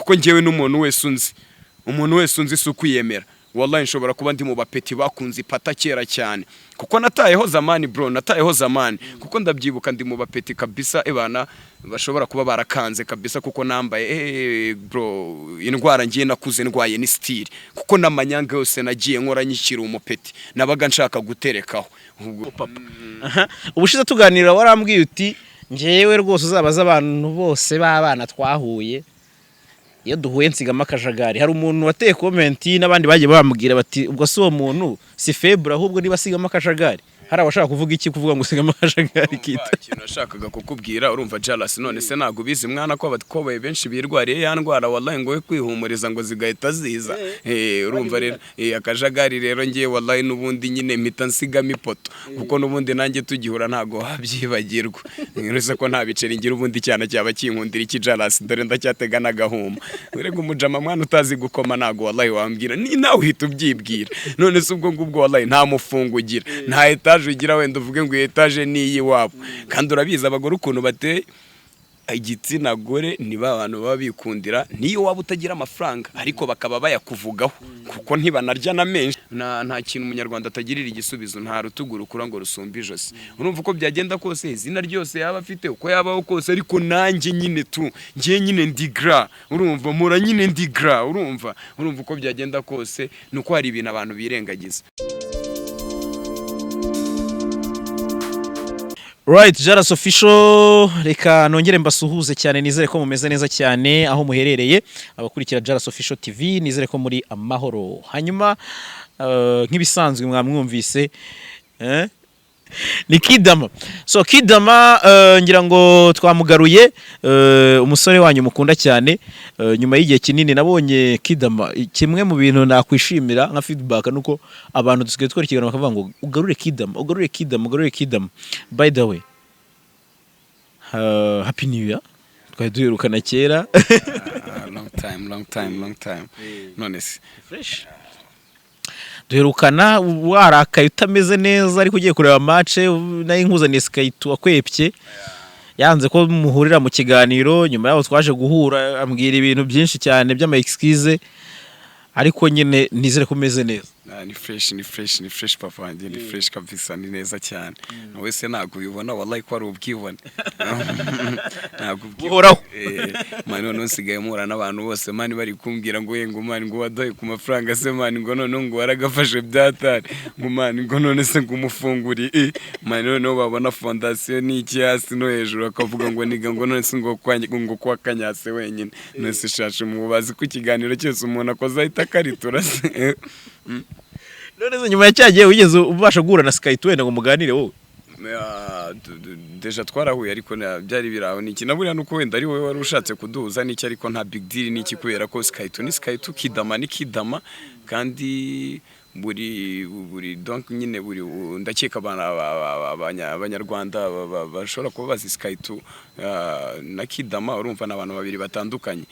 kuko ngewe n'umuntu wese unzi si ukwiyemera. Wallahi nshobora kuba ndi mu bapeti bakunze ipata kera cyane kuko natayeho zamani bro, kuko ndabyibuka ndi mu bapeti kabisa ebana bashobora kuba barakanze kabisa kuko nambaye bro indwara ngiye nakuze ndwaye ni style kuko namanyanga yose nagiye nkora nyikira umupeti nabaga nshaka guterekaho papa. Ubushize tuganira warambwiye uti ngewe rwose uzabaza abantu bose b'abana twahuye iyo duhuye nsigama akajagari. Hari umuntu wateye comment n'abandi bagiye bamubwira bati ubwo si uwo muntu si febra ahubwo niba sigama akajagari. Hari abashaka kuvuga iki kuvuga ngo sigama akajagari kita ikintu nashakaga kukubwira urumva jealous none se nago bizi mwana ko abatkobaye benshi birwariye ya ndwara wallahi ngo kwihumuriza ngo zigahita ziza urumva rero akajagari rero ngiye wallahi nubundi nyine mpita nsigama ipoto kuko nubundi nanjye tugihura ntago habyibagirwa uretse ko nta biceri ngira ubundi cyane cyaba kinkundira iki jealous dore ndacyatega nagahuma urego umujama mwana utazi gukoma nago wallahi wambwira ni nawe uhita ubyibwira none se ubwo ngubwo wallahi nta mufungo ugira nta etage ugira wenda uvuge ngo etage niyi wabo kandi urabiza abagore ukuntu bateye igitsina gore ni abantu baba bikundira niyo waba utagira amafaranga ariko bakaba bayakuvugaho kuko ntibanarya na menshi nta kintu umunyarwanda atagirira igisubizo nta rutuguru kura ngo rusumba ijosi urumva uko byagenda kose izina ryose yaba afite uko yabaho kose ariko nanjye nyine ngiye nyine ndigra urumva mura nyine ndigra urumva uko byagenda kose nuko hari ibintu abantu birengagiza. Right, Jalas Official, reka nongere mbasuhuze cyane nizere ko mumeze neza cyane aho muherereye abakurikira Jalas Official TV nizere ko muri amahoro. Hanyuma nk'ibisanzwe mwamwumvise ni Kidama. So Kidama ngira ngo twamugaruye umusore wanyu mukunda cyane nyuma y'igihe kinini nabonye Kidama kimwe mu bintu nakwishimira nka feedback nuko abantu dusigaye twari kigana bakavuga ngo ugarure Kidama. By the way happy new year twari duherukana kera long time none se fresh duherukana warakaye utameze neza ariko ugiye kureba match nayo inkuzaniye Skytu akwepye yanze ko muhurira mu kiganiro nyuma yaho twaje guhura ambwira ibintu byinshi cyane by'ama excuse ariko nyine nizere ko umeze neza. Ni fresh papa ndi fresh kabisa ni neza cyane nawe se nago ubibona wallahi ko ari ubwibone nago uhoraho mani none nsigaye mura n'abantu bose mani bari kumbwira ngo yengo mani ngo wadoye ku mafaranga se mani ngo none ngo waragafashe byatari ngo mani ngo none se ngo umufunguri mani none babona fondation n'iki hasi no hejuru akavuga ngo niga ngo none se ngo kwa kanyase wenyine none se shashe mu bazi ku kiganiro cyose umuntu akoza ahita karitura se none nyuma yacyagiye wigeze ubasha guhura na Skytu wenda ngo muganire wowe deja twarahuye ariko byari biraho niki naburiya nuko wenda ari wowe wari ushatse kuduhuza niki ariko nta big deal niki kubera ko Skytu ni Skytu Kidama ni Kidama kandi buri donc nyine buri ndakeka abanyarwanda bashobora kuba bazi Skytu na Kidama urumva n'abantu babiri batandukanye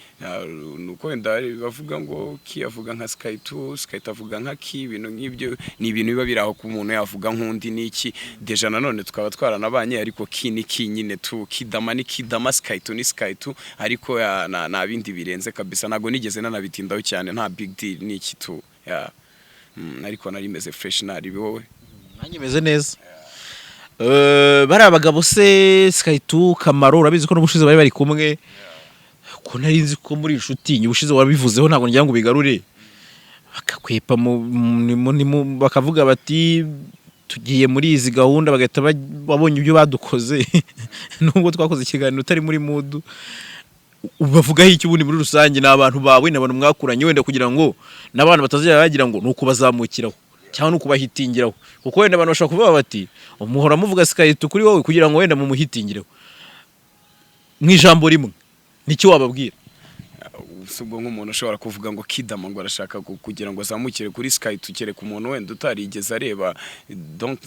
nuko wenda bavuga ngo kiyavuga nka Skytu avuga nka ibintu nk'ibyo ni ibintu biba biraho ku muntu yavuga nk'undi niki deja nanone tukaba twaranabanye ariko ni nyine Kidama ni Kidama Skytu ni Skytu ariko na bindi birenze kabisa nago nigeze nanabitindaho cyane nta big deal niki ariko nari meze fresh nari wowe nanjye meze neza bari abagabo se Skytu Kamaro urabizi ko n'ubushize bari kumwe ko nari nzi ko muri inshuti nyubushize wabivuzeho ntabwo ngira ngo bigarure bakakwepa bakavuga bati tugiye muri izi gahunda bagahita babonye ibyo badukoze nubwo twakoze ikiganiro utari muri mood ubavugaho iki ubundi muri rusange n'abantu bawe n'abantu mwakuranye wenda kugira ngo n'abantu batazajya bagira ngo nuko bazamukiraho cyangwa nuko bahitingiraho kuko wenda abantu bashaka kuvuga bati umuhora muvuga Skytu kuri wowe kugira ngo wenda mumuhitingireho mu ijambo rimwe nicyo wababwira ubwo nk'umuntu ushobora kuvuga ngo Kidama ngo arashaka kugira ngo azamukire kuri Skytu kere ku muntu wenda utarigeze areba donc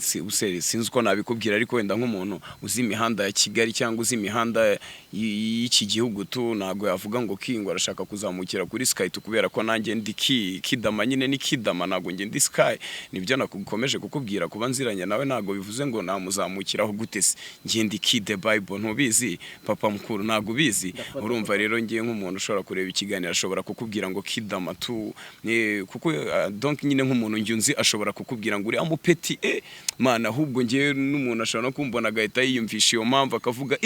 sinzi ko nabikubwira ariko wenda nk'umuntu uzi imihanda ya Kigali cyangwa uzi imihanda y'iki gihugu ntago yavuga ngo ngo arashaka kuzamukira kuri Skytu kubera ko nanjye ndi Kidama nyine ni Kidama nago nge ndi Sky nibyo nakukomeje kukubwira kuba nziranye nawe nago bivuze ngo namuzamukiraho gute se nge ndi The Bible ntubizi papa mukuru nago bizi urumva rero ngiye nk'umuntu ushobora kureba iki kiganiro ashobora kukubwira ngo kidama tu kuko donc nyine nk'umuntu njyunzi ashobora kukubwira ngo uri amupeti mana ahubwo ngiye n'umuntu ashobora no kumbona agahita yiyumvisha iyo mpamvu akavuga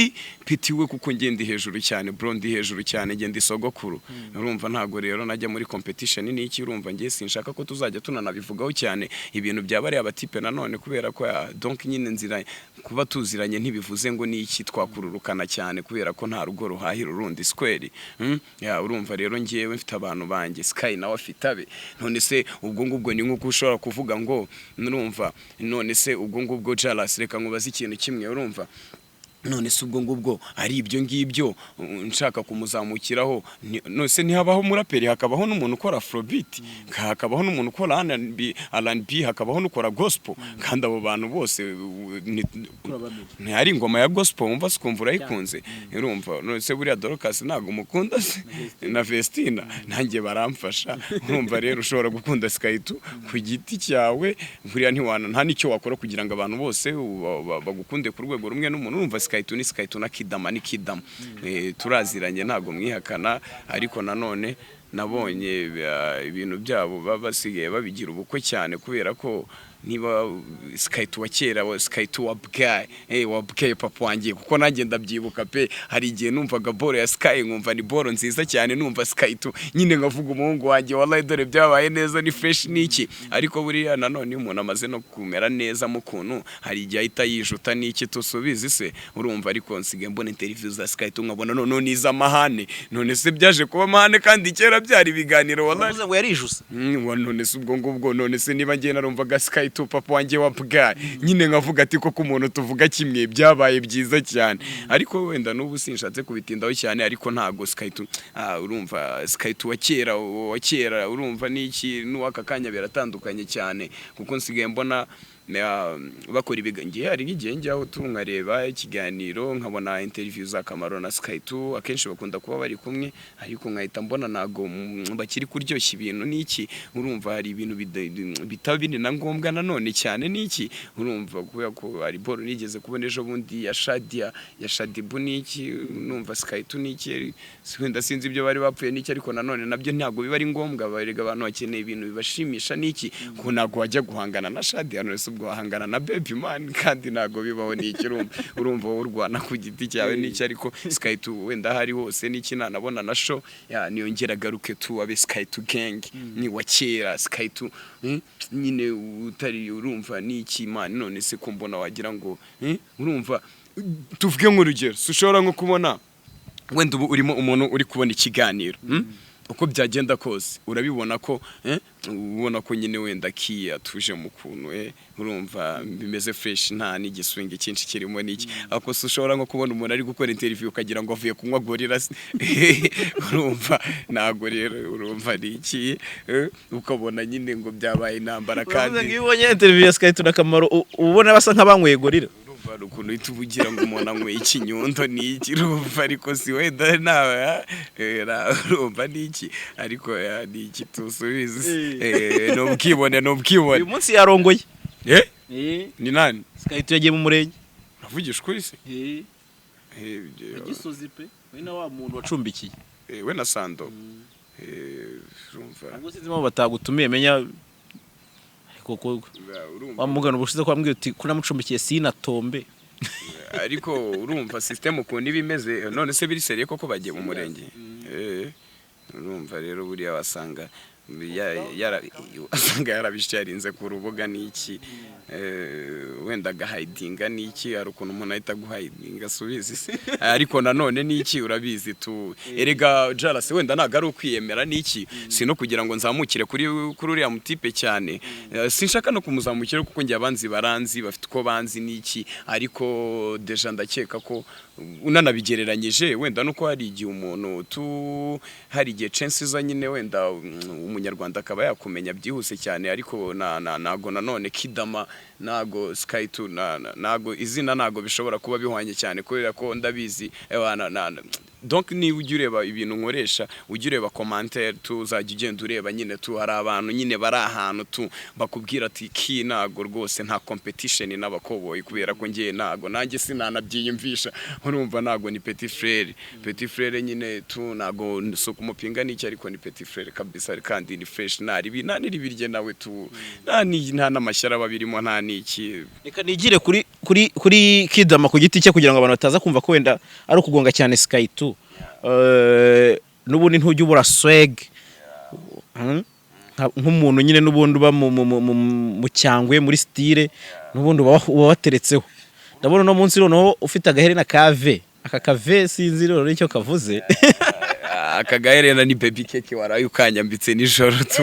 peti we kuko ngende hejuru cyane bro ndi hejuru cyane ngende isogokuru urumva ntago rero najya muri competition n'iki urumva ngiye sinshaka ko tuzajya tunanabivugaho cyane ibintu byaba ari abatipe nanone kubera ko donc nyine nzira kuba tuziranye ntibivuze ngo niki twakururukana cyane kubera ko nta rugo ruhahira urundi square urumva rero ngiyewe mfite abantu banjye Sky nawe afite abe none se ubwo ngubwo ni nkuko ushobora kuvuga ngo urumva none se ubwo ngubwo Jalas reka nkubaza ikintu kimwe urumva none se ubwo ngubwo ari ibyo ngibyo nshaka kumuzamukiraho nose ntihabaho muraperi hakabaho n'umuntu ukora afrobeat hakabaho n'umuntu ukora R&B hakabaho n'ukora gospel kandi abo bantu bose ntihari ingoma ya gospel wumva sikumva urayikunze urumva nose buriya Dorcas ntago umukunda se na Vestina nanjye baramfasha urumva rero ushobora gukunda Skytu ku giti cyawe buriya nta nicyo wakora kugira ngo abantu bose bagukunde ku rwego rumwe n'umuntu urumva Skytu na Kidama ni Kidama turaziranye ntago mwihakana ariko nanone nabonye ibintu byabo basigaye babigira ubukwe cyane kubera ko niba Skytu wa kera Skytu wabwaye papa wanjye kuko nanjye ndabyibuka pe hari igihe numvaga boro ya Sky nkumva ni boro nziza cyane numva Skytu nyine ngavuga umuhungu wanjye wallahi dore byabaye neza ni fresh niki ariko buriya nanone umuntu amaze no kumera neza mu kuntu hari igihe ahita yijuta niki tusubize se urumva ariko nsige mbona interview za Skytu nkabona none niza mahane none se byaje kuba mahane kandi kera byari biganiro wallahi ngo yarijuse none se ubwo ngubwo none se niba ngiye narumvaga Sky papa wanjye wabwaye nyine nkavuga ati ko umuntu tuvuga kimwe byabaye byiza cyane ariko wenda n'ubu sinshatse kubitindaho cyane ariko ntago Skytu urumva Skytu wa kera urumva niki n'uwaka kanya biratandukanye cyane kuko nsigaye mbona bakora ibiganiro hari igihe njyaho tunkareba ikiganiro nkabona interview za Kamaro na Skytu akenshi bakunda kuba bari kumwe ariko nkahita mbona nago bakiri kuryoshya ibintu niki urumva hari ibintu bitabini na ngombwa nanone cyane niki urumva kubera ko ari boro nigeze kubona ejo bundi ya Shadibu niki numva Skytu niki wenda sinzi ibyo bari bapfuye niki ariko nanone nabyo ntago biba ari ngombwa barega abantu bakeneye ibintu bibashimisha niki ko nago wajya guhangana na Shadia none guhangana na Baby Man kandi nago bibaho niki urumva urwana ku giti cyawe niki ariko Skytu wenda hari hose niki nanabona na show niyongera garuke tu abe Skytu gang ni wakera Skytu nyine utari urumva niki man none se kumbona wagira ngo urumva tuvuge nk'urugero ushobora nko kubona wenda ubu urimo umuntu uri kubona ikiganiro uko byagenda kose urabibona ko ubona ko nyine wenda kiya tuje mu kuntu urumva bimeze fresh nta n'igiswingi cyinshi kirimo niki ako ushobora nko kubona umuntu ari gukora interview ukagira ngo avuye kunywa gorira urumva nago rero urumva niki ukabona nyine ngo byabaye intambara kandi ngibonye interview ya Skytu na Kamaro ubona basa nk'abanyweye gorira ukuntu uhita ubugira ngo umuntu anywe ikinyundo niki urumva ariko si wenda nawe urumva niki ariko niki tusubize n'ubwibone uyu munsi yarongoye ni nani Skytu yagiye mu murenge navugisha ukuri se Gisozi pe we na wa muntu wacumbikiye we na Sando urumva ntabwo sinzimo batagutumiye menya koko wamugana ubushize ko wambwiye uti kuna mucumbikiye sinatombe ariko urumva system ukuntu ibimeze none se biri seriye koko bagiye mu murenge urumva rero buriya wasanga yarabisharinze ku rubuga niki wenda gahidinga niki ari ukuntu umuntu ahita guhidinga subizi ariko nanone niki urabizi tu erega Jalas wenda ntago ari ukwiyemera niki sino kugira ngo nzamukire kuri uriya mutipe cyane sinshaka no kumuzamukira kuko njye abanzi baranzi bafite uko banzi niki ariko deja ndakeka ko unanabigereranyije wenda nuko hari igihe umuntu hari igihe chance za nyine wenda umunyarwanda akaba yakumenya byihuse cyane ariko nago nanone Kidama nago Skytu nago izina nago bishobora kuba bihwanye cyane kubera ko ndabizi donc niba ujya ureba ibintu nkoresha ujya ureba commentaire tu uzajya ugenda ureba nyine tu hari abantu nyine bari ahantu tu bakubwira ati ki nago rwose nta competition n'abakoboyi kubera ko ngiye nago nanjye sinanabyiyumvisha urumva nago ni petit frere nyine tu nago so kumupinga n'iki ariko ni petit frere kabisa kandi ni fresh nari birye nawe tu nta n'amashyara babirimo nta niki. Reka nigire kuri Kidama ku giti cye kugira ngo abantu bataza kumva ko wenda ari ukugonga cyane Sky 2 n'ubundi ntujya ubura swag nk'umuntu nyine n'ubundi uba mu cyangwe muri style n'ubundi uba wateretseho. Ndabona no munsi noneho ufite agaherena kave aka kave sinzi rero nicyo kavuze akagaherena ni baby cake waraye ukanyambitse nijoro tu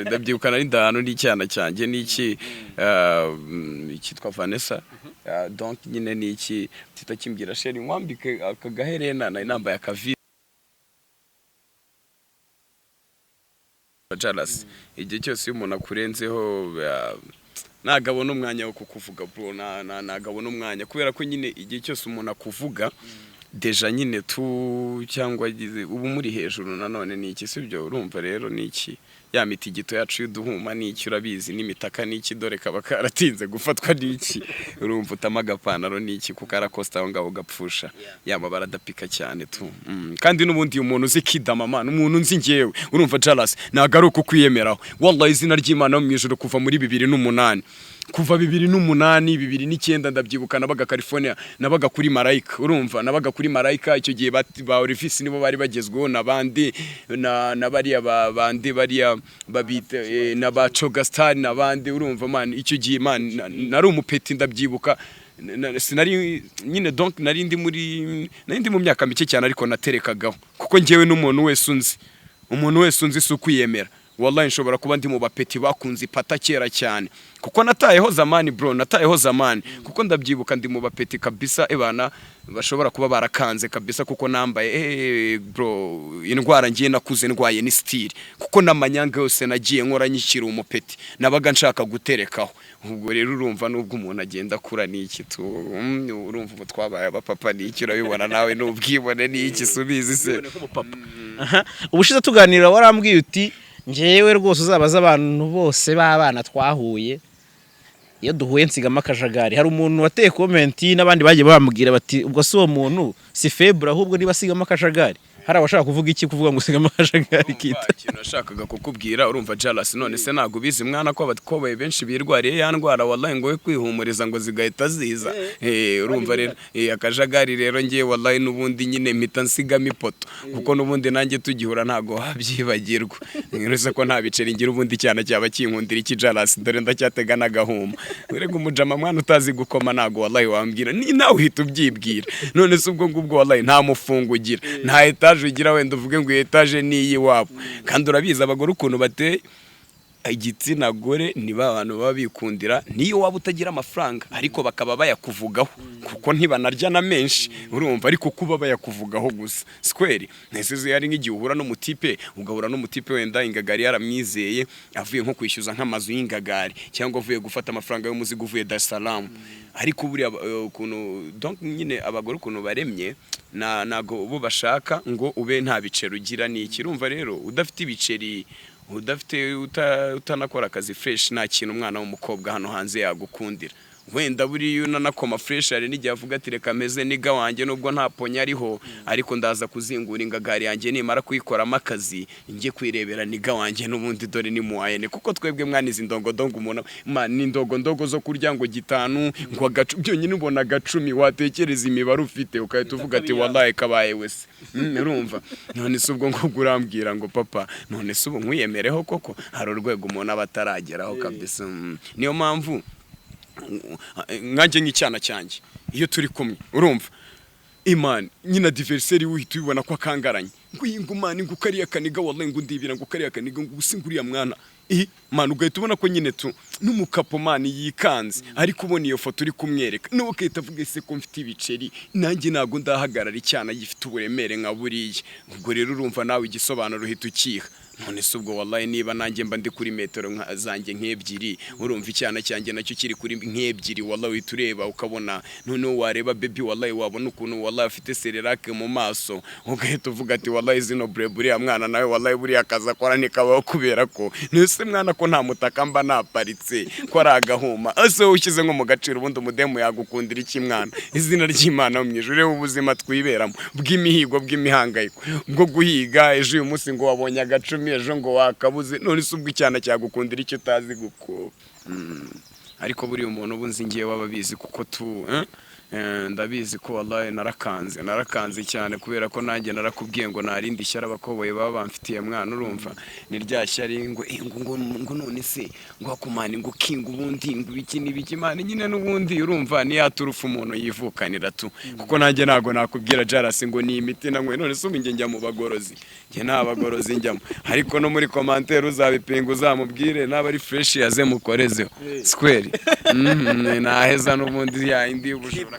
ndabyukana n'indahano n'icyana cyanjye n'iki cyitwa Vanessa donc nyine n'iki titakimbwira sheri mwambike akagaherena nambaye akavi jealous igihe cyose umuntu akurenzeho nagabona umwanya wo kukuvuga bro nagabona umwanya kubera ko nyine igihe cyose umuntu akuvuga deja nyine tu cyangwa ubu muri hejuru nanone n'iki sibyo urumva rero n'iki ya mitigito yacu y'uduhuma n'iki urabizi n'imitaka n'iki dore kaba karatinze gufatwa n'iki urumva utamagapantaro n'iki kukara costa aho ngabo gapfusha yama baradapika cyane tu kandi n'ubundi umuntu uzi Kidama man umuntu nzi ngewe urumva jealous nagaruka kwiyemeraho wallahi izina ry'Imana mu ijuru kuva muri 2008 kuva 2008 2009 ndabyibuka nabaga California nabaga kuri Marayika urumva nabaga kuri Marayika icyo gihe ba Orifice nibo bari bagezweho nabandi nabari abandi bari babite n'abacogastar nabandi urumva man icyo gihe man nari umupeti ndabyibuka sinari nyine donc nari ndi mu myaka mike cyane ariko naterekagaho kuko ngewe n'umuntu wese unzi sukwiyemera wallahi nshobora kuba ndi mu bapeti bakunze ipata kera cyane kuko natayeho zamani bro kuko ndabyibuka ndi mu bapeti kabisa ebana bashobora kuba barakanze kabisa kuko nambaye bro indwara ngiye nakuze ndwaye ni style kuko namanyanga yose nagiye nkora nyikira umupeti nabaga nshaka guterekaho ubwo rero urumva nubwo umuntu agenda kura n'iki tu urumva ubu twabaye abapapa n'iki urabibona nawe n'ubwibone n'iki subizi se ubushize tuganira warambwiye uti njewe rwose uzabaza abantu bose b'abana twahuye iyo duhuye nsigama akajagari hari umuntu wateye comment n'abandi bagiye bamubwira bati ubwo si uwo muntu si febra ahubwo niba sigama akajagari hari abashaka kuvuga iki kuvuga ngo sigama akajagari kita ikintu nashakaga kukubwira urumva jealous none se nago bizi mwana ko abakoboye benshi birwariye ya ndwara wallahi ngo kwihumuriza ngo zigahita ziza urumva rero akajagari rero ngiye wallahi n'ubundi nyine mpita nsigama ipoto kuko n'ubundi nanjye tugihura ntago wabyibagirwa nirese ko nta biceri ngira ubundi cyane cyaba kinkundira iki jealous dore ndacyatega nagahuma urega umujama mwana utazi gukoma nago wallahi wambwira ni nawe uhita ubyibwira none se ubwo ngubwo wallahi nta mufungo ugira nta etage ugira wenda uvuge ngo etage ni iyiwabo kandi urabizi abagore ukuntu bateye igitsina gore niba abantu baba bikundira niyo waba utagira amafaranga ariko bakaba bayakuvugaho kuko ntibanarya na menshi urumva ariko kuba bayakuvugaho gusa square nese yari nk'igihe uhura n'umutipe ugahura n'umutipe wenda ingagari yaramwizeye avuye nko kwishyuza nk'amazu y'ingagari cyangwa avuye gufata amafaranga y'umuzigo uvuye Dar es Salaam ariko buri ukuntu donc nyine abagore ukuntu baremye nago bo bashaka ngo ube nta biceri ugira n'iki urumva rero udafite ibiceri udafite utanakora akazi fresh nta kintu umwana w'umukobwa hano hanze yagukundira wenda buri unanakoma fresh ari n'igihe avuga ati reka meze niga wanjye nubwo nta ponya ariho ariko ndaza kuzingura ingagari yanjye nimara kuyikoramo akazi ngiye kwirebera niga wanjye n'ubundi dore ni muayene kuko twebwe mwana izi ndongo umuntu ni ndongo zo kurya ngo gitanu ngo agacu byonyine ubona agacumi watekereza imibare ufite ukahita uvuga ati wallahi kabaye wese urumva none se ubwo ngo urambwira ngo papa none se ubu nkwiyemereho koko hari urwego umuntu abatarageraho kabisa niyo mpamvu nkanjye nk'icyana cyanjye iyo turi kumwe urumva imana nyina adversaire uhita ubibona ko akangaranye ngo yingumane ngo kariya kaniga wallahi ngo ndibira ngo kariya kaniga ngo usinguriya mwana mani ugahita ubona ko nyine n'umukapomani yikanze ariko ubona iyo foto uri kumwereka nawe ugahita avuga ese ko mfite ibiceri nanjye ntabwo ndahagarara icyana gifite uburemere nka buriya. Ubwo rero urumva nawe igisobanuro uhita ukiha. None se ubwo wallahi niba nanjye mba ndi kuri metero zanjye nk'ebyiri urumva icyana cyanjye nacyo kiri kuri nk'ebyiri wallahi uhita ureba ukabona noneho wareba baby wallahi wabona ukuntu wallahi afite sererake mu maso ugahita uvuga ati wallahi zino buriya mwana nawe wallahi buriya akazi akora nikabaho kubera ko nese mwana ko nta mutaka mba naparitse ko ari agahuma ese ushyize nko mu gaciro ubundi umudemu yagukundira iki mwana izina ry'Imana mu ijuru urebe ubuzima twiberamo bw'imihigo bw'imihangayiko bwo guhiga ejo uyu munsi ngo wabonye agacumi ejo ngo wakabuze none se ubwo icyana cyagukundira icyo utazi guko. Ariko buri umuntu ubunzi ngiye wababizi kuko ndabizi ko wallahi narakanze cyane kubera ko nanjye narakubwiye ngo narindi shyara abakoboye baba bamfitiye mwana urumva ni rya shyari ngo none se ngo akumana ngo kinga ubundi ngo biki n'ibiki Imana nyine n'ubundi urumva ni yaturufu umuntu yivukanira kuko nanjye nago nakubwira Jaras ngo ni imiti nanywe none se ubinge njya mu bagorozi nge nabagorozi njyamo ariko no muri commentaire uzabipinga uzamubwire naba ari fresh yaze mukorezeho square naheza n'ubundi ya indi ubushobora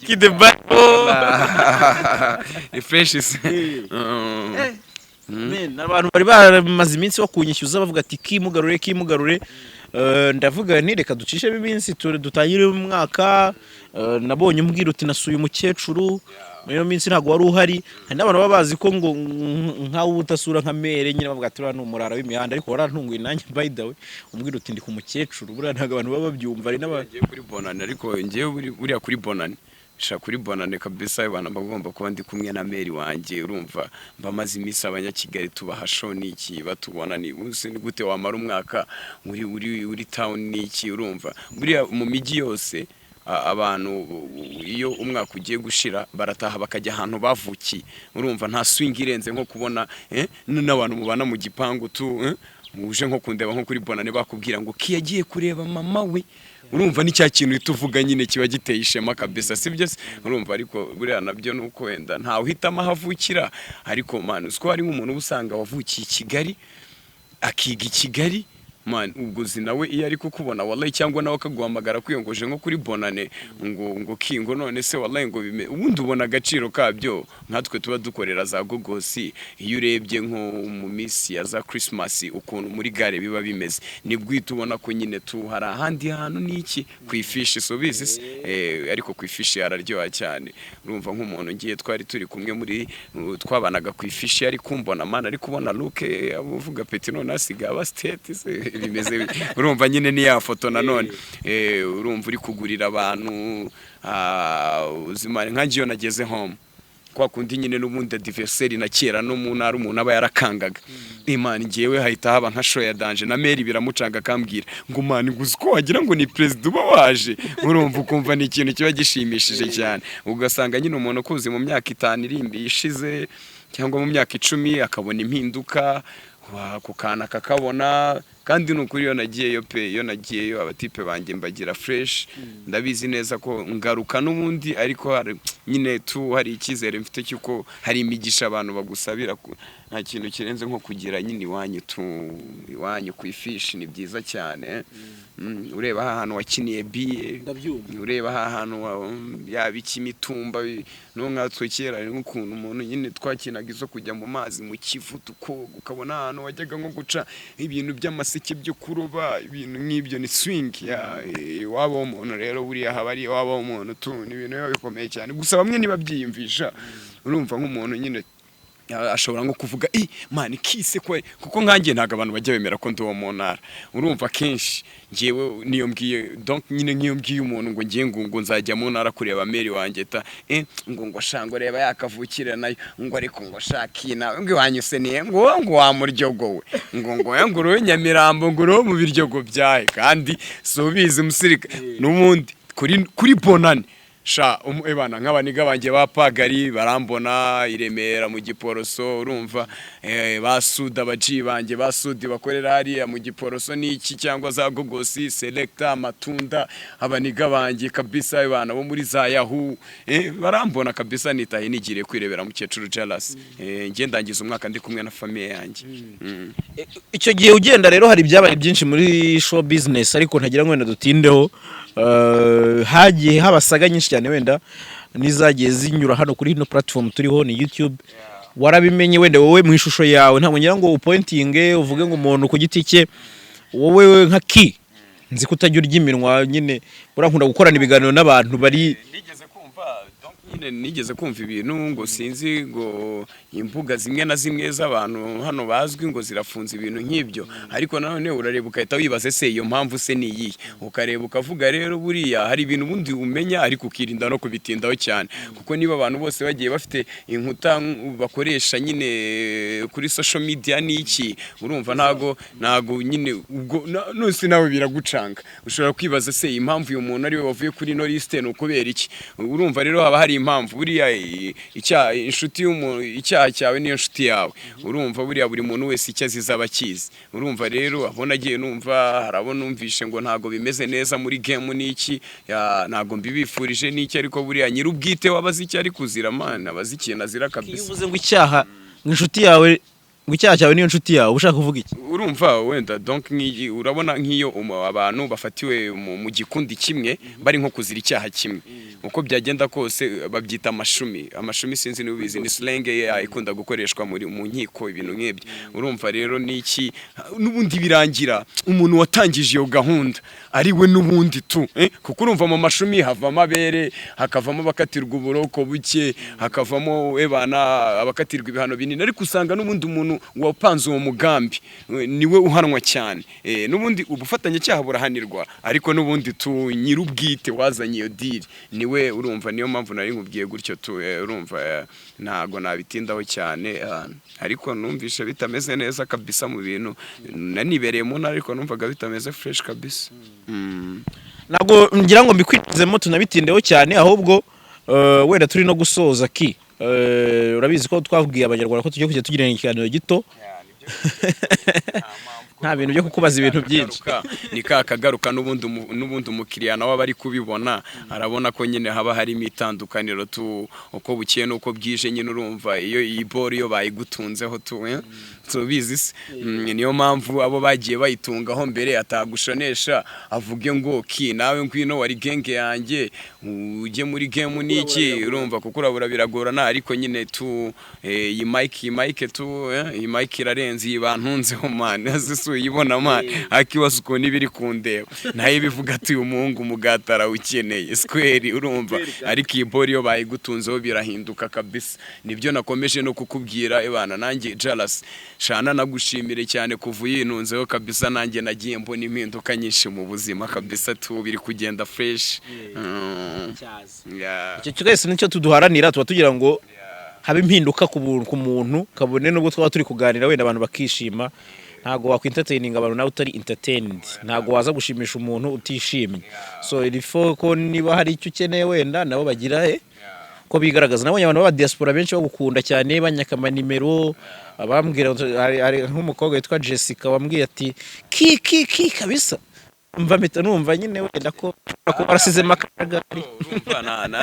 kide bato refresh abantu bari bamaze iminsi bakunyishyuza bavuga ati kimugarure ndavuga ni reka ducishe iminsi dutangire umwaka nabonye umbwira uti nasuye umukecuru iyo minsi ntago wari uhari n'abantu baba bazi ko ngo nkawe utasura nka mere nyine bavuga ati urana umurara w'imihanda ariko warantunguye nanjye by the way umbwira uti ndi ku mukecuru buriya ntago abantu baba babyumva ari n'abagiye kuri bonane ariko ngiye buriya kuri bonane sha kuri bonane kabisa abantu bagomba kuba ndi kumwe na meri wanjye urumva mbamaze iminsi abanyakigali tubaha niki batubona ni uzi ni gute wamara umwaka uri town niki urumva buriya mu miji yose abantu iyo umwaka ugiye gushira barataha bakajya ahantu bavuki urumva nta swing irenze nko kubona n'abantu mubana mu gipangu muje nko kundeba nko kuri bonane bakubwira ngo kiyagiye kureba mama we urumva ni cya kintu ituvuga nyine kiba giteye ishema kabisa sibyo urumva ariko buriya nabyo nuko wenda nta uhitamo ahavukira ariko man usko ari nk'umuntu ubusanga wavukiye i Kigali akiga i Kigali man ubwo zinawe iyo ari kukubona wallahi cyangwa nawe akaguhamagara kwiyongoje nko kuri bonane ngo kingo none se wallahi ngo ubundi ubona agaciro kabyo nkatwe tuba dukorera za gogosi iyo urebye nko mu minsi ya za Christmas ukuntu muri gare biba bimeze nibwita ubona ko nyine hari ahandi hantu niki kwifishi sobizi ariko kwifishi yararyoha cyane urumva nk'umuntu ngiye twari turi kumwe muri twabanaga kwifishi ari kumbona man ari kubona look avuga peti none asiga aba state bimeze urumva nyine ni ya foto nanone urumva uri kugurira abantu uzimane nkangiyo nageze home kwa kundi nyine n'ubundi anniversaire na kera no mu ntara umuntu aba yarakangaga Imana ngiyewe hahita haba nka show ya danje na Mary biramucanga kambwira ngo mani nguzi ko wagira ngo ni president uba waje urumva ukumva ni ikintu kiba gishimishije cyane ugasanga nyine umuntu kuzi mu myaka 5 irimbi ishize cyangwa mu myaka 10 akabona impinduka kukana kakabona kandi nukuri iyo nagiyeyo abatipe banjye mbagira fresh ndabizi neza ko ngaruka n'ubundi ariko nyine hari ikizere mfite cyuko hari imigisha abantu bagusabira nta kintu kirenze nko kugira nyine iwanyu kwifishi ni byiza cyane ureba ahantu wakiniye biye ureba ahantu yabiki imitumba no nkatwe kera n'ukuntu umuntu nyine twakinaga izo kujya mu mazi mu kivuduko ukabona ahantu wajyaga nko guca ibintu by'amaseke byo kuroba ibintu nk'ibyo ni swing waba umuntu rero buriya habari waba umuntu ibintu biba bikomeye cyane gusa bamwe nibabyiyumvisha urumva nk'umuntu nyine ashobora nko kuvuga mani kise kuko nkanjye ntago abantu bajya bemera ko ndi uwo mu ntara urumva kenshi ngewe niyo mbwiye donc nyine nk'iyo mbwiye umuntu ngo ngiye ngo nzajya mu ntara kureba Mary wanjye ngo shango reba yakavukire nayo ngo ariko ngo shakina ngo wanyuse niye ngo wamuryogowe ngo rowe Nyamirambo ngo rowe mu biryogo byahe kandi so bizi musirika n'umundi kuri bonane sha ebana nk'abaniga banjye ba Pagari barambona i Remera mu Giporoso urumva basuda abaji banjye basudi bakorera hariya mu Giporoso n'iki cyangwa za Gogosi Selecta Matunda abaniga banjye kabisa ebana bo muri za Yahoo barambona kabisa nitaye nigire kwirebera mukecuru Jalas nge ndangiza umwaka ndi kumwe na famille yanjye. Icyo gihe ugenda rero hari byabaye byinshi muri show business ariko ntagira ngo wenda dutindeho hagiye habasaga nyinshi cyane wenda nizagiye zinyura hano kuri ino platform turiho ni YouTube warabimenye wenda wowe mu ishusho yawe ntabwo ngira ngo upointinge uvuge ngo umuntu ku giti cye wowe nka ki nzi kutajya urya iminwa nyine urankunda gukorana ibiganiro n'abantu bari nigeze kumva ibintu ngo sinzi ngo imbuga zimwe na zimwe z'abantu hano bazwi ngo zirafunze ibintu nk'ibyo ariko nanone urareba ukahita wibaze se iyo mpamvu se ni iyi ukareba ukavuga rero buriya hari ibintu bundi umenya ariko ukirinda no kubitindaho cyane kuko niba abantu bose bagiye bafite inkuta bakoresha nyine kuri social media n'iki urumva ntago nyine ubwo nose nawe biragucanga ushobora kwibaza se impamvu uyu muntu ari we wavuye kuri no liste no kubera iki urumva rero haba hari impamvu buriya inshuti y'umuntu icyaha cyawe niyo nshuti yawe urumva buriya buri muntu wese icyo azizaba akizi urumva rero abona agiye numva harabona numvishe ngo ntago bimeze neza muri game n'iki ntago mbibifurije n'iki ariko buriya nyirubwite wabazi icyo ari kuzira mana abazikintu azira kabisa uvuze ngo icyaha inshuti yawe ngo icyaha cyawe niyo nshuti yawe ushaka kuvuga iki urumva wenda donc urabona nk'iyo abantu bafatiwe mu gikundi kimwe bari nko kuzira icyaha kimwe uko byagenda kose babyita amashumi sinzi n'ubizi ni slang ikunda gukoreshwa mu nkiko ibintu nk'ibyo urumva rero niki n'ubundi birangira umuntu watangije iyo gahunda ari we n'ubundi tu kuko urumva mu mashumi havamo abere hakavamo bakatirwa uburoko buke hakavamo ebana abakatirwa ibihano binini ariko usanga n'ubundi umuntu wapanze uwo mugambi niwe uhanwa cyane n'ubundi ubufatanye cyaha burahanirwa ariko n'ubundi tu nyirubwite wazanye iyo deal niwe urumva niyo mpamvu nari nkubwiye gutyo tu urumva ntago nabitindaho cyane ariko numvishe bitameze neza kabisa mu bintu nanibereye mu ntara ariko numvaga bitameze fresh kabisa ntago ngira ngo mbikwitezemo tunabitindeho cyane ahubwo wenda turi no gusoza ki urabizi ko twabwiye abanyarwanda ko tugiye kujya tugirana ikiganiro gito nta bintu byo kukubaza ibintu byinshi ni kagaruka n'ubundi umukiriya nawe bari kubibona arabona ko nyine haba harimo itandukaniro tu uko bukiye nuko bwije nyine urumva iyo iyi ball iyo bayigutunzeho tubizi niyo mpamvu abo bagiye bayitungaho mbere atagushonesha avuge ngo ki nawe ngwino wari genge yanjye ujye muri game niki urumva kuko urabura biragorana ariko nyine tu iyi mic tu iyi mic irarenze yibantunzeho man uyibona man akibaza uko nibiri kundeba naye bivuga ati uyu muhungu mugatara ukeneye square urumva ariko iyi ball yo bayigutunzeho birahinduka kabisa nibyo nakomeje no kukubwira ebana nanjye Jalas shana nagushimire cyane kuva yinunzeho kabisa nanjye nagiye mbona impinduka nyinshi mu buzima kabisa tu biri kugenda fresh icyo cyose nicyo tuduharanira tuba tugira ngo habe impinduka ku muntu kabone nubwo twaba turi kuganira wenda abantu bakishima ntago wakwintertaining abantu nawe utari entertained ntago waza gushimisha umuntu utishimye so ilifo ko niba hari icyo ukeneye wenda nabo bagira ko bigaragaza nabonye abantu baba diaspora benshi bagukunda cyane banyakama nimero abambwira ari nk'umukobwa witwa Jessica wambwiye ati ki kabisa mva mpita numva nyine wenda ko barasize makagari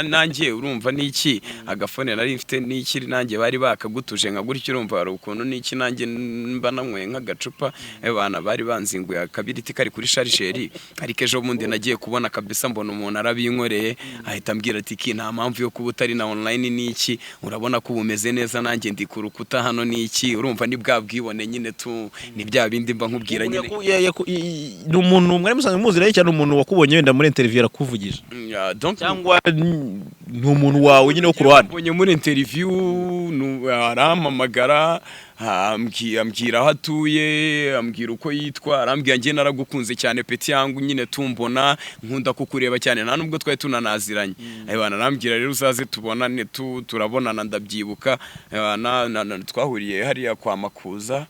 nanjye urumva niki agafone nari mfite niki nanjye bari bakagutuje nka gutyo urumva hari ukuntu niki nanjye mba namwe nk'agacupa abana bari banzinguye akabiriti kari kuri chargeur ariko ejo bundi nagiye kubona kabisa mbona umuntu arabinkoreye ahita ambwira ati ki nta mpamvu yo kuba utari na online niki urabona ko bumeze neza nanjye ndi ku rukuta hano niki urumva ni bwabwibone nyine tu ni bya bindi mba nkubwira nyine ni umuntu mwari musanzwe muzira cyane umuntu wakubonye wenda muri interview arakuvugije cyangwa ni umuntu wawe nyine wo ku ruhande ubonye muri interview arampamagara ambwira aho atuye ambwira uko yitwa arambwira ngiye naragukunze cyane peti yangu nyine tumbona nkunda kukureba cyane nta nubwo twari tunanaziranye abana arambwira rero uzaze tubonane turabonana ndabyibuka twahuriye hariya kwa Makuza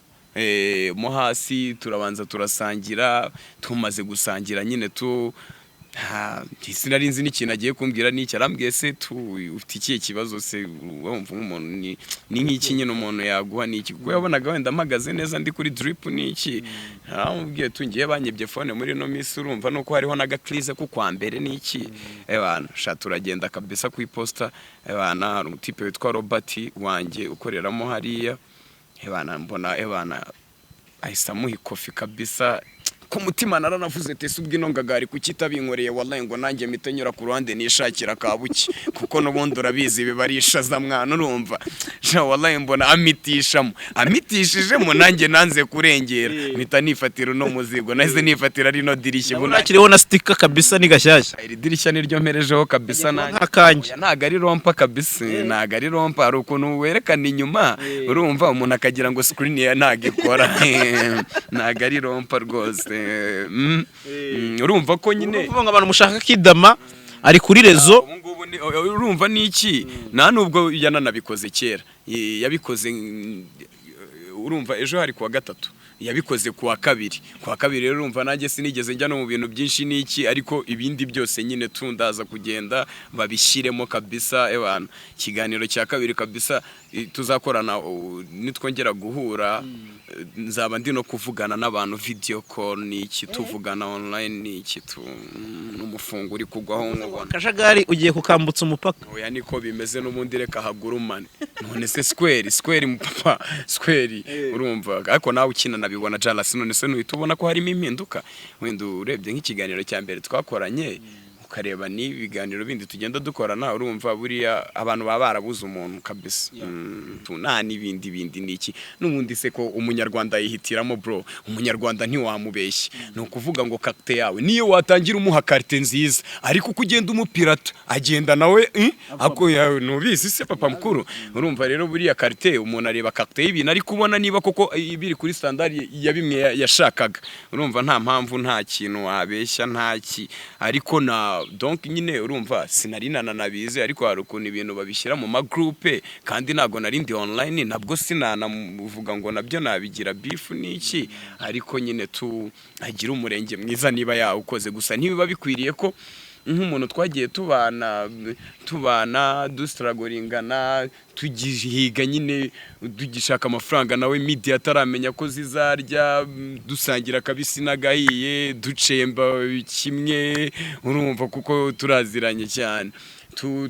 mo hasi turabanza turasangira tumaze gusangira nyine sinari nzi n'ikintu agiye kumbwira n'iki, arambwiye se ufite ikihe kibazo se, wumva nk'umuntu ni nk'iki nyine umuntu yaguha n'iki, kuko yabonaga wenda mpagaze neza ndi kuri drip n'iki, aramubwiye tungiye banyibye phone muri no minsi, urumva nuko hariho n'agakrize ku kwa mbere n'iki, ebana sha turagenda kabisa ku iposta, ebana hari umutipe witwa Robert wanjye ukoreramo hariya, ebana mbona ebana ahisa muha ikofi kabisa, ku mutima naranavuze ati subwi no ngagari kukitabinkoreye wallahi ngo nanjye mitenyura ku ruhande nishakira kabuki, kuko nubundi urabizi bibarishaza mwana, urumva sha wallahi mbona amitishijemo nanjye nanze kurengera, mpita nifatira no muzigo, nahise nifatira rino dirishya, ubona kiriho na sticker kabisa ni gashyashya, iri dirishya niryo mperejeho kabisa, nanjye ntago ari rompa kabisa, ntago ari rompa, hari ukuntu werekana inyuma, urumva umuntu akagira ngo screen ya ntagikora, ntago ari rompa rwose. Urumva ko nyine uvuga abantu mushaka kidama ari kuri rezo, urumva niki nta nubwo yananabikoze kera, yabikoze urumva ejo hari kuwa gatatu, yabikoze kuwa kabiri rero urumva nanjye sinigeze njya no mu bintu byinshi niki, ariko ibindi byose nyine tundaza kugenda babishyiremo kabisa, ebana ikiganiro cya kabiri kabisa tuzakorana nitwongera guhura, nzaba ndi no kuvugana n'abantu video call niki, tuvugana online niki, n'umufungo uri kugwaho nkubona akajagari ugiye kukambutsa umupaka, oya niko bimeze n'ubundi reka hagurumane, none se square mupapa square, urumva ariko nawe ukina nabibona Jalas, none se nuhita ubona ko harimo impinduka, wenda urebye nk'ikiganiro cya mbere twakoranye ukareba n'ibiganiro bindi tugenda dukorana, urumva buriya abantu baba barabuze umuntu kabisa, nta n'ibindi niki, n'ubundi se ko umunyarwanda yihitiramo bro, umunyarwanda ntiwamubeshye, ni ukuvuga ngo carte yawe niyo watangira umuha carte nziza, ariko uko ugenda umupirata agenda nawe ako yawe nubizi se papa mukuru, urumva rero buriya carte umuntu areba carte y'ibintu ariko ubona niba koko ibiri kuri standard ya bimwe yashakaga, urumva nta mpamvu nta kintu wabeshya ntaki, ariko na donc nyine urumva sinarinana nabize, ariko hari ukuntu ibintu babishyira mu magroupe kandi nago narindi online, nabwo sinanavuga ngo nabyo nabigira beef niki, ariko nyine tu agira umurenge mwiza niba yawukoze, gusa ntibiba bikwiriye ko nk'umuntu twagiye tubana dustragolingana tugihiga nyine tugishaka amafaranga, nawe media ataramenya ko zizarya, dusangira kabisi nagahiye ducemba kimwe, urumva kuko turaziranye cyane,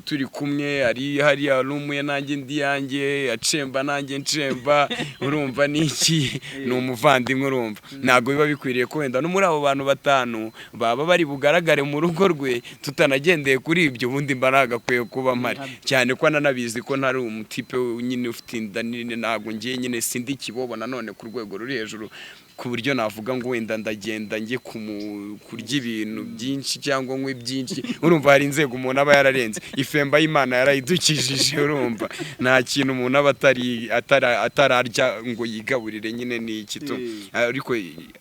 turi kumwe ari hariya rumuye nanjye ndi yanjye acemba nanjye ncemba, urumva niki ni umuvandimwe, urumva ntago biba bikwiriye ko wenda no muri abo bantu batanu baba bari bugaragare mu rugo rwe tutanagendeye kuri ibyo, ubundi mba nagakwiye kuba mpari cyane ko nanabizi ko ntari umutipe nyine ufite inda nini, ntago ngiye nyine sindi kibobo nanone ku rwego ruri hejuru, ku buryo navuga ngo wenda ndagenda njye kurya ibintu byinshi cyangwa nkwe byinshi, urumva hari inzego umuntu aba yararenze, ifemba y'Imana yarayidukijije, urumva nta kintu umuntu aba atararya ngo yigaburire nyine ni iki tu, ariko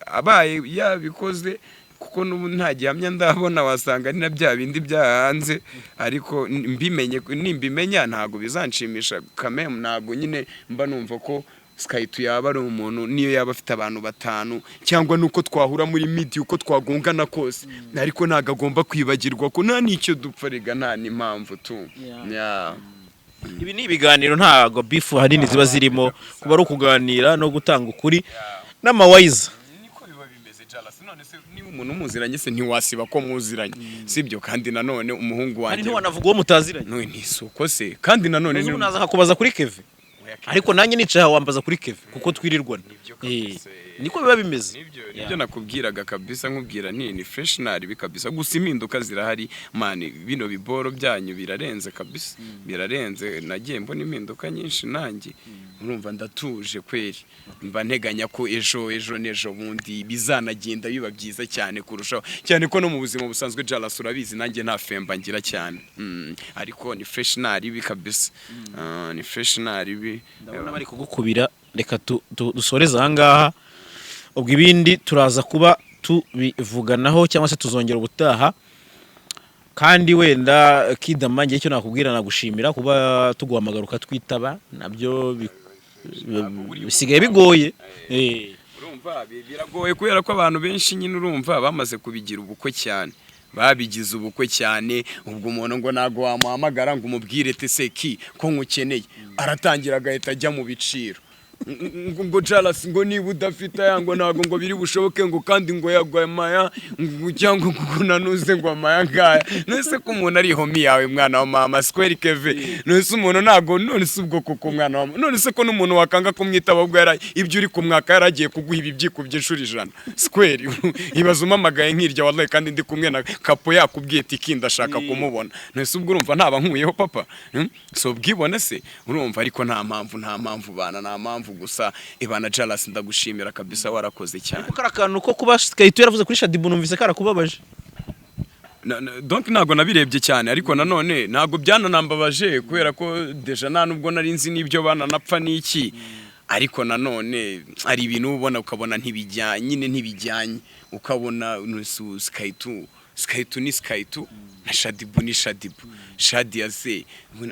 abaye yabikoze kuko n'ubu nta gihamya ndabona, wasanga ni na bya bindi byahanze, ariko nimbimenya ntago bizanshimisha kameme, ntago nyine mba numva ko Skytu yaba ari umuntu niyo yaba afite abantu batanu, cyangwa nuko twahura muri media uko twagongana kose, ariko ntago agomba kwibagirwa ko nta nicyo dupfa, rega nta n'impamvu tu. Ibi ni ibiganiro ntago beef hanini ziba zirimo, kuba ari ukuganira no gutanga ukuri n'amawayiza, niko biba bimeze Jalas, none se niba umuntu muziranye se ntiwasiba ko muziranye, sibyo? Kandi nanone umuhungu wanjye ari ntiwanavuga uwo mutaziranye, no ni soko se, kandi nanone ni unaza hakubaza kuri Keve, ariko nanjye nicaye wambaza kuri Keve kuko twirirwana, niko biba bimeze, nibyo nakubwiraga kabisa, nkubwira ni freshnari bikabisa, gusa impinduka zirahari man, bino biboro byanyu birarenze kabisa, birarenze, nagiye mbona impinduka nyinshi nanjye, urumva ndatuje kweri, mba nteganya ko ejo nejo bundi bizanagenda biba byiza cyane kurushaho, cyane ko no mu buzima busanzwe Jalas urabizi nanjye nta femba ngira cyane, ariko ni freshnari bikabisa, ni freshnari bi, ndabona bari kugukubira, reka dusoreza aha ngaha, ubwo ibindi turaza kuba tubivuganaho cyangwa se tuzongera ubutaha, kandi wenda kidama ngiye cyo nakubwira nagushimira kuba tuguhamagara ukatwitaba, nabyo bisigaye bigoye, urumva biragoye kubera ko abantu benshi nyine urumva bamaze kubigira ubukwe cyane, babigize ubukwe cyane. Ubwo umuntu ngo nago wamuhamagara ngo umubwire teseki ko nkukeneye, aratangira agahita ajya mu biciro ngo Jalas ngo niba udafite ngo ntago ngo biri bushoboke ngo kandi ngo yagwaye maya ngo cyangwa ngo nanuze ngo amaya ngaya. Nese ko umuntu ari homi yawe mwana wa mama Square Keve, nese umuntu ntago none se ubwo kuko mwana wa none se ko n'umuntu wakanga kumwitaba ubwo yara ibyo uri kumwaka yaragiye kuguha ibi byikubye inshuro 100 Square ibaza umamagaye nkirya wallahi kandi ndi kumwe na kapo yakubwiye tiki ndashaka kumubona. Nese ubwo urumva ntaba nkuyeho papa so bwibone se urumva, ariko nta mpamvu bana nta mpamvu gusa. Ibana Jalas ndagushimira kabisa, warakoze cyane. Kuko arakantu ko kuba Skaytu yaravuze kuri Shadibu numvise karakubabaje. Donc ntago nabirebye cyane, ariko nanone ntago byananambabaje kubera ko deja nta nubwo nari nzi n'ibyo bana napfa n'iki. Ariko nanone ari ibintu ubona ukabona ntibijyanye ukabona Skaytu ni Skaytu na Shadibu ni Shadibu. Shadia se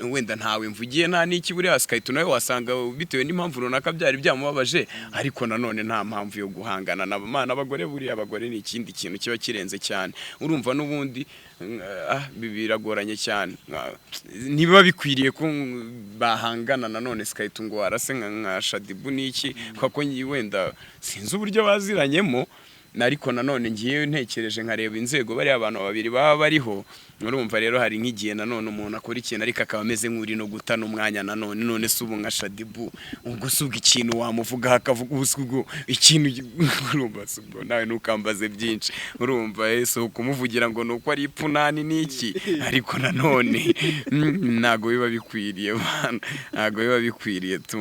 wenda ntawe mvugiye nta niki buri Skaytu nawe wasanga bitewe n'impamvu runaka byari byamubabaje, ariko nanone nta mpamvu yo guhangana n'abana abagore. Buri abagore ni ikindi kintu kiba kirenze cyane, urumva n'ubundi biragoranye cyane. Niba bikwiriye ko bahangana nanone Skaytu ngo arase nka Shadibu niki, kuko wenda sinzi uburyo baziranyemo. Ariko nanone ngiye ntekereje nkareba inzego bari abantu babiri baba bariho, urumva rero hari nk'igihe nanone umuntu akora ikintu ariko akaba ameze nk'uri no gutana umwanya none se ubu nka Shadibu ubwo subwa ikintu wamuvuga hakavuga ubusubwo ikintu urumva subwo nawe nukambaze byinshi, urumva so kumuvugira ngo nuko ari ipunani niki. Ariko nanone ntago biba bikwiriye bana, ntago biba bikwiriye tu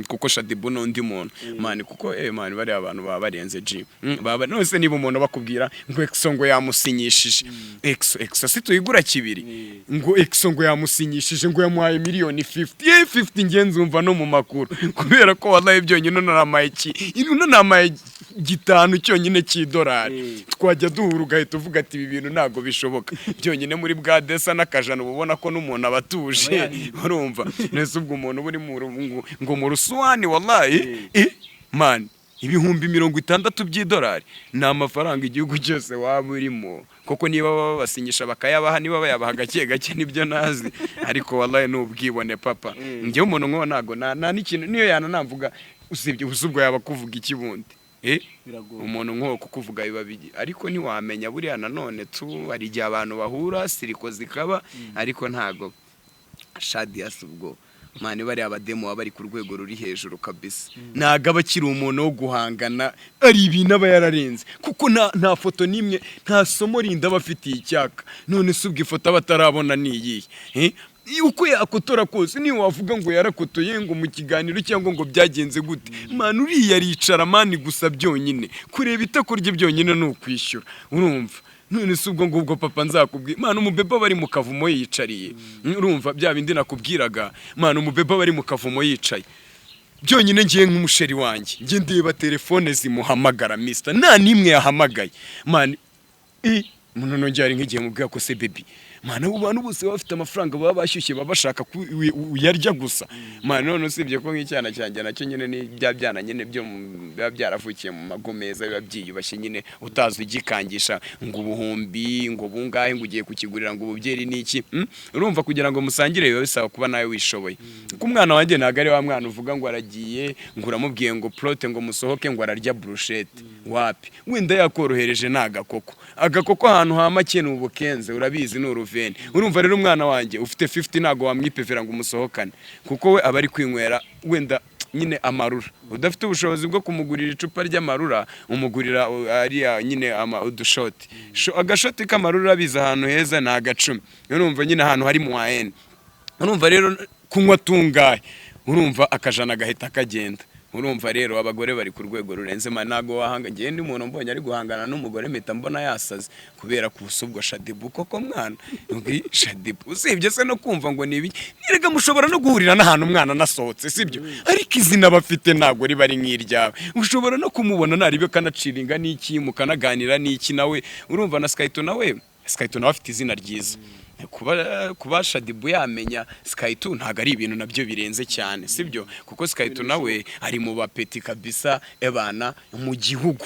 kuko Shadibu n'undi muntu mani, kuko mani bari abantu baba barenze G baba nose. Niba umuntu bakubwira ngo Exo ngo yamusinyishije Exo situigura kibiri ngo Exo ngo yamusinyishije ngo yamuhaye miliyoni 50 ngenzumva no mu makuru, kubera ko wallahi byonyine namaye gitanu cyonyine cy'idolari twajya duhura ugahita uvuga ati ibi bintu ntago bishoboka. Byonyine muri bwa desa n'akajana ubona ko n'umuntu abatuje, urumva nese ubwo umuntu buri ngo mu Rusuwani wallahi man ibihumbi 60 by'idolari ni amafaranga igihugu cyose waba urimo. Koko niba babasinyisha bakayabaha, niba bayabaha gake nibyo nazi, ariko wallahi n'ubwibone papa. Ngiye umuntu nko ntago nta n'ikintu niyo yananavuga usibye ubusubwo yaba kuvuga ikibundi umuntu nko kukuvuga biba bigi, ariko ntiwamenya buriya nanone ari igihe abantu bahura siriko zikaba, ariko ntago Shadia subwo mani bari abademo bari ku rwego ruri hejuru kabisa. Naga abakiri umuntu wo guhangana ari ibintu aba yararenze, kuko nta foto nimwe nta somo rinda bafitiye icyaka. None subwo ifoto abatarabona niyi uko yakotora kose ni wavuga ngo yarakotoye ngo mu kiganiro cyangwa ngo byagenze gute. Man uri yaricara mani gusa byonyine kureba itakorye byonyine no kwishyura, urumva none se ubwo ngubwo papa nzakubwira mana umubeba bari mu kavumo yicariye, urumva bya bindi nakubwiraga mana umubeba bari mu kavumo yicaye byonyine. Ngiye nk'umusheri wanjye ngiye ndeba telefone zimuhamagara mister nta nimwe yahamagaye man muno nongera nk'igihe mubwira ko se baby mana abo bantu bose bafite amafaranga baba bashyushye baba bashaka uyarya gusa mana. None usibye ko nk'icyana cyanjye nacyo nyine ni byabyana nyine byo biba byaravukiye mu magomeza biba byiyubashye nyine utazi ugikangisha ngo ubuhumbi ngo bungahe ngo ugiye kukigurira ngo ububyeri niki. Urumva kugira ngo musangire biba bisaba kuba nawe wishoboye. Kuko umwana wanjye ntago ari wa mwana uvuga ngo aragiye ngo uramubwiye ngo plote ngo musohoke ngo ararya brushette wapi. Wenda yakorohereje nagakoko agakoko ahantu hamake n'ubukenze urabizi n'uruveni. Urumva rero umwana wanjye ufite 50 ntago wamwipevera ngo umusohokane, kuko we abari kwinywera wenda nyine amarura. Udafite ubushobozi bwo kumugurira icupa ry'amarura umugurira ari nyine udushoti agashoti k'amarura biza ahantu heza na agacumi. Urumva nyine ahantu hari mu AN. Urumva rero kunywa tungaye, urumva akajana gahita kagenda. Urumva rero abagore bari ku rwego rurenze manago wahanga. Ngiye ndi umuntu mbonye ari guhangana n'umugore mpita mbona yasaze kubera kubusubwo Shadibu. Koko mwana Shadibu usibye se no kumva ngo nibi nirega mushobora no guhurira n'ahantu umwana nasohotse sibyo, ariko izina bafite ntago riba ari nk'iryawe. Ushobora no kumubona naribe kanaciringa n'iki mukanaganira n'iki nawe. Urumva na Skaytu nawe afite izina ryiza. Kuba Shadibu yamenya Skaytu ntago ari ibintu nabyo birenze cyane sibyo, kuko Skaytu nawe ari mu bapeti kabisa ebana mu gihugu.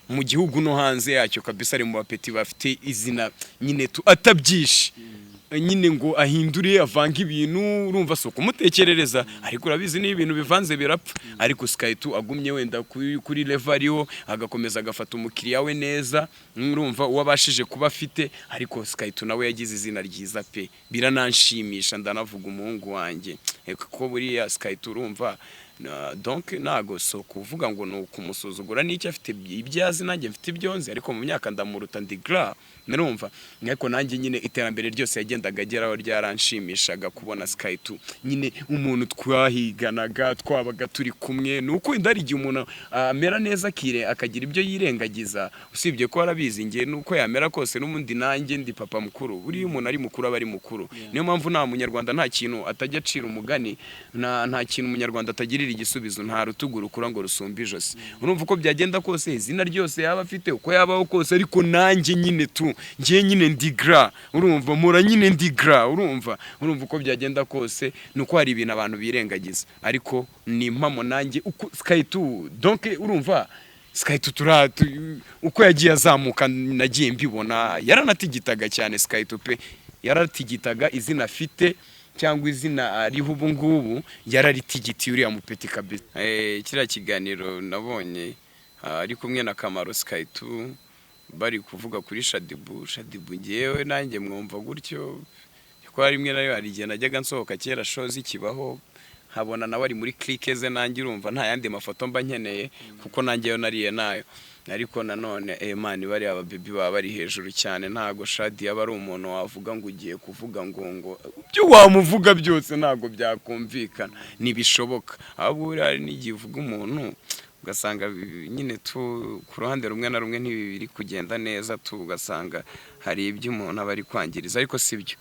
mu gihugu no hanze yacyo kabisa ari mu bapeti bafite izina nyine atabyishe nyine ngo ahindure avanga ibintu urumva so kumutekerereza ariko urabizi ni ibintu bivanze birapfa ariko Skytu agumye wenda kuri level ariho agakomeza agafata umukiriya we neza urumva uwabashije kuba afite ariko Skytu nawe yagize izina ryiza pe birananshimisha ndanavuga umuhungu wanjye kuko buriya Skytu urumva donc nago so kuvuga ngo no kumusuzugura n'icyo afite ibyazi nanjye mfite ibyonze ariko mu myaka ndamuruta ndigra narumva ariko nanjye nyine iterambere ryose yagendaga ageraho ryaranshimishaga kubona Skytu nyine umuntu twahiganaga twabaga turi kumwe nuko indari igihe umuntu amera neza kire akagira ibyo yirengagiza usibye ko arabizi ngiye nuko yamera kose n'umundi nanjye ndi papa mukuru buri umuntu ari mukuru aba ari mukuru niyo mpamvu nta munyarwanda nta kintu atajya acira umugani nta kintu umunyarwanda atagira igisubizo nta rutugu rukura ngo rusumbe ijosi urumva uko byagenda kose izina ryose yaba afite uko yabaho kose ariko nanjye nyine ngiye nyine ndigra urumva mura nyine ndigra urumva uko byagenda kose nuko hari ibintu abantu birengagiza ariko ni impamo nanjye uko Skytu donc urumva Skytu uko yagiye azamuka nagiye mbibona yaranatigitaga cyane Skytu pe yaratigitaga izina afite cyangwa izina ariho ubu ngubu yararitigitiye uriya mupeti kabisa kiriya kiganiro nabonye ari kumwe na Kamaro Skytu bari kuvuga kuri Shadibu ngewe nanjye mwumva gutyo ko hari rimwe nayo hari igihe najyaga nsohoka kera shows ikibaho habona nawe ari muri clique ze nanjye urumva nta yandi mafoto mba nkeneye kuko nanjye yo nariye nayo ariko nanone man bari ababibi baba bari hejuru cyane ntago Shadi yaba ari umuntu wavuga ngo ugiye kuvuga ngo byo wamuvuga byose ntago byakumvikana nibishoboka ahubwo hari n'igihe uvuga umuntu ugasanga nyine ku ruhande rumwe na rumwe ntibiri kugenda neza ugasanga hari ibyo umuntu aba ari kwangiriza ariko sibyo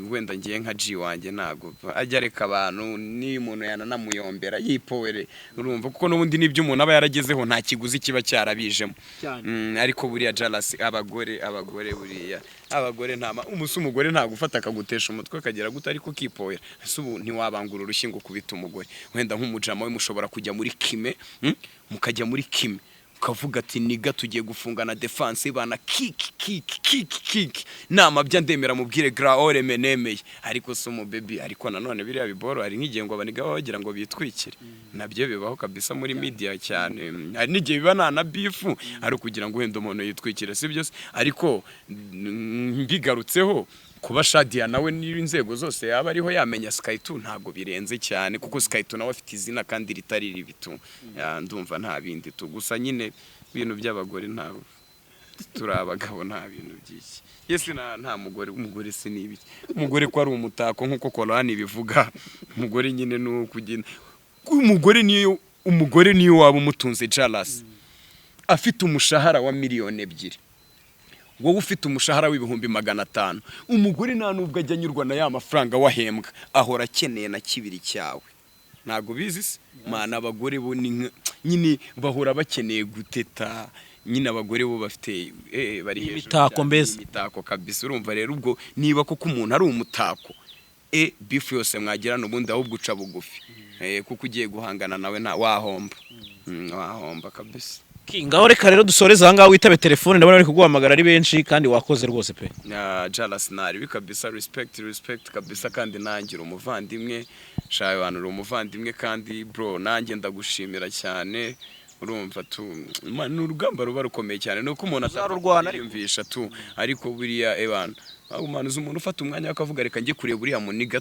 wenda ngiye nka G wanjye ntago ajya reka abantu ni umuntu yananamuyombera yipowere urumva kuko n'ubundi nibyo umuntu aba yaragezeho nta kiguzi kiba cyarabijemo ariko buriya jealous abagore buriya abagore umugore nta gufata akagutesha umutwe akagera gute ariko kipowera ese ubu ntiwabangura urushingo kubita umugore wenda nk'umujama we mushobora kujya muri kime mukajya muri kime ukavuga ati niga tugiye gufungana defense bana kick nama bya ndemera mubwire graore menemeye ariko so mu baby ariko nanone biriya biboro hari nk'igihe ngo abaniga bagira ngo bitwikire nabyo bibaho kabisa muri media cyane hari n'igihe biba na bifu ari kugira ngo wenda umuntu yitwikire si byose ariko mbigarutseho kuba Shadia nawe n'inzego zose yaba ariho yamenya Skytu ntago birenze cyane kuko Skytu nawe afite izina kandi ritari ribitu ndumva nta bindi gusa nyine ibintu by'abagore ntago turabagabo nta bintu byiki yesi nta umugore si nibiki umugore ko ari umutako nkuko Korani bivuga umugore nyine no kugenda umugore niyo waba umutunze jealous afite umushahara wa miliyoni 2 wowe ufite umushahara w'ibihumbi 500 umugore nta nubwo ajya anyurwa na ya mafaranga wahembwa ahora akeneye na kibiri cyawe ntago bizi mana abagore bo nyine bahora bakeneye guteta nyine abagore bo bafite bari hejuru imitako mbese imitako kabisa urumva rero ubwo niba koko umuntu ari umutako bifu yose mwagirana ubundi ahubwo uca bugufi kuko ugiye guhangana nawe nta wahomba kabisa ngaho reka rero dusoreze aha ngaho witabe telefone ndabona bari kuguhamagara ari benshi kandi wakoze rwose pe jealous nari kabisa respect kabisa kandi nangira umuvandimwe shaye abantu umuvandimwe kandi bro nanjye ndagushimira cyane urumva n'urugamba ruba rukomeye cyane nuko umuntu azarurwana yumvisha ariko buriya umanuza umuntu ufata umwanya akavuga reka njye kureba uriya muniga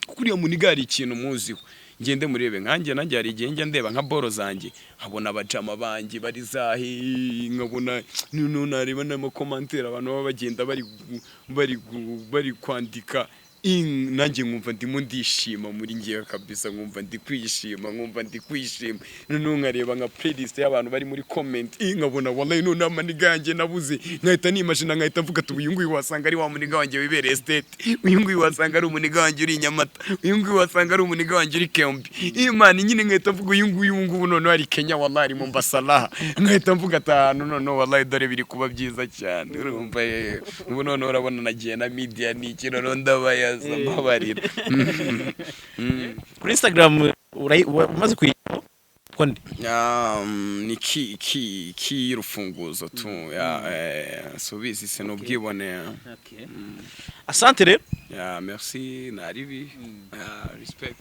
kuko uriya muniga hari ikintu muziho ngende murebe nkanjye nanjye hari igihe njya ndeba nka boro zanjye nkabona abajama banjye bari zahi nkabona nareba n'amakomantere abantu baba bagenda bari kwandika nanjye nkumva ndimo ndishima muri ngiye kabisa nkumva ndi kwishima noneho nkareba nka playlist y'abantu bari muri comment nkabona wallahi none amaniga yanjye nabuze nkahita nimashina nkahita mvuga ati uyu nguyu wasanga ari wa muniga wanjye wibereye state uyu nguyu wasanga ari umuniga wanjye uri Nyamata uyu nguyu wasanga ari umuniga wanjye uri Kembi imana nyine nkahita mvuga uyu nguyu none ari Kenya wallahi ari Mombasa nkahita mvuga atanu none wallahi dore biri kuba byiza cyane urumva ubu none urabona nagiye na media ni kintu ndabaya kuri Instagram umaze yitwa nde? ni ki y'urufunguzo tu subizi se n'ubwibone. Asante rero. merci naribi respect.